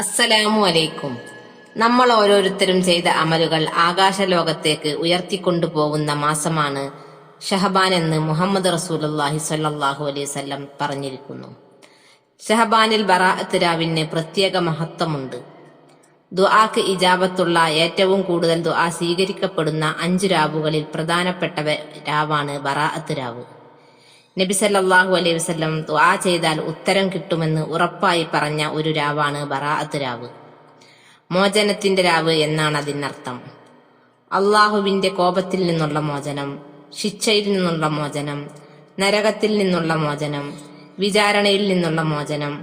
അസ്സലാമു അലൈക്കും. നമ്മൾ ഓരോരുത്തരും ചെയ്ത അമലുകൾ ആകാശലോകത്തേക്ക് ഉയർത്തിക്കൊണ്ടുപോകുന്ന മാസമാണ് ഷഹബാൻ എന്ന് മുഹമ്മദ് റസൂലുള്ളാഹി സ്വല്ലല്ലാഹു അലൈഹി വസല്ലം പറഞ്ഞിരിക്കുന്നു. ഷഹബാനിൽ ബറാഅത്ത് രാവിന് പ്രത്യേക മഹത്വമുണ്ട്. ദുആക്ക് ഇജാബത്തുള്ള ഏറ്റവും കൂടുതൽ ദുആ സ്വീകരിക്കപ്പെടുന്ന 5 രാവുകളിൽ പ്രധാനപ്പെട്ട രാവാണ് ബറാഅത്ത് രാവ്. നബി സല്ലല്ലാഹു അലൈഹി വസല്ലം ദുആ ചെയ്താൽ ഉത്തരം കിട്ടുമെന്ന് ഉറപ്പായി പറഞ്ഞ ഒരു രാവാണ് ബറാഅത്ത് രാവ്. മോചനത്തിന്റെ രാവ് എന്നാണ് അതിനർത്ഥം. അള്ളാഹുവിന്റെ കോപത്തിൽ നിന്നുള്ള മോചനം, ശിക്ഷയിൽ നിന്നുള്ള മോചനം, നരകത്തിൽ നിന്നുള്ള മോചനം, വിചാരണയിൽ നിന്നുള്ള മോചനം,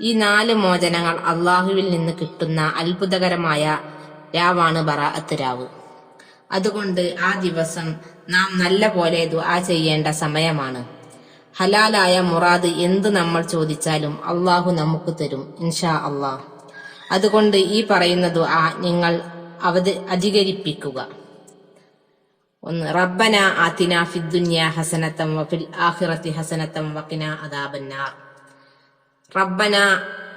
ഈ 4 മോചനങ്ങൾ അള്ളാഹുവിൽ നിന്ന് കിട്ടുന്ന അത്ഭുതകരമായ രാവാണ് ബറാഅത്ത് രാവ്. അതുകൊണ്ട് ആ ദിവസം നാം നല്ല പോലെ ദുആ ചെയ്യേണ്ട സമയമാണ്. ഹലാലായ മുറാദ് എന്ത് നമ്മൾ ചോദിച്ചാലും അള്ളാഹു നമുക്ക് തരും ഇൻഷാ അള്ളാഹ്. അതുകൊണ്ട് ഈ പറയുന്ന ദുആ നിങ്ങൾ അധികരിപ്പിക്കുക. 1. റബ്ബന ആതിനാ ഫിദ്ദുനിയാ ഹസനതൻ വഫിൽ ആഖിറതി ഹസനതൻ വഖിനാ അദാബന്നാർ. റബ്ബന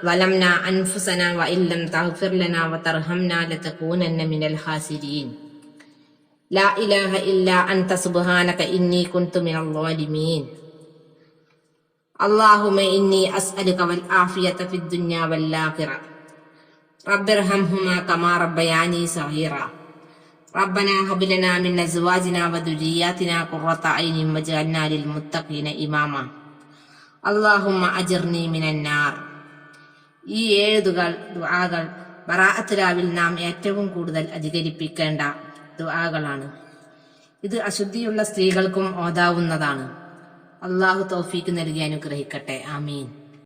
വലംനാ അൻഫുസനാ വഇല്ലം തഗ്ഫിർ ലനാ വതർഹംനാ ലതകൂനന്ന മിനൽ ഖാസിരീൻ. ലാ ഇലാഹ ഇല്ലാ അൻത സുബ്ഹാനക ഇന്നി കുൻതു മിനൽ ളാലിമീൻ. اللهم إني أسألك والعافية في الدنيا والآخرة. رب ارحمهما كما ربياني صغيرا. ربنا هب لنا من أزواجنا وذرياتنا قرة أعين واجعلنا للمتقين إماما. اللهم أجرني من النار. ഈ 7 ദുആകൾ ബറാഅത്ത് രാവിൽ നാം ഏറ്റവും കൂടുതൽ അധികരിപ്പിക്കേണ്ട ദുആകളാണ്. ഇത് അശുദ്ധിയുള്ള സ്ത്രീകൾക്കും ഓതാവുന്നതാണ്. അള്ളാഹു തൗഫീക്ക് നൽകി അനുഗ്രഹിക്കട്ടെ. ആമീൻ.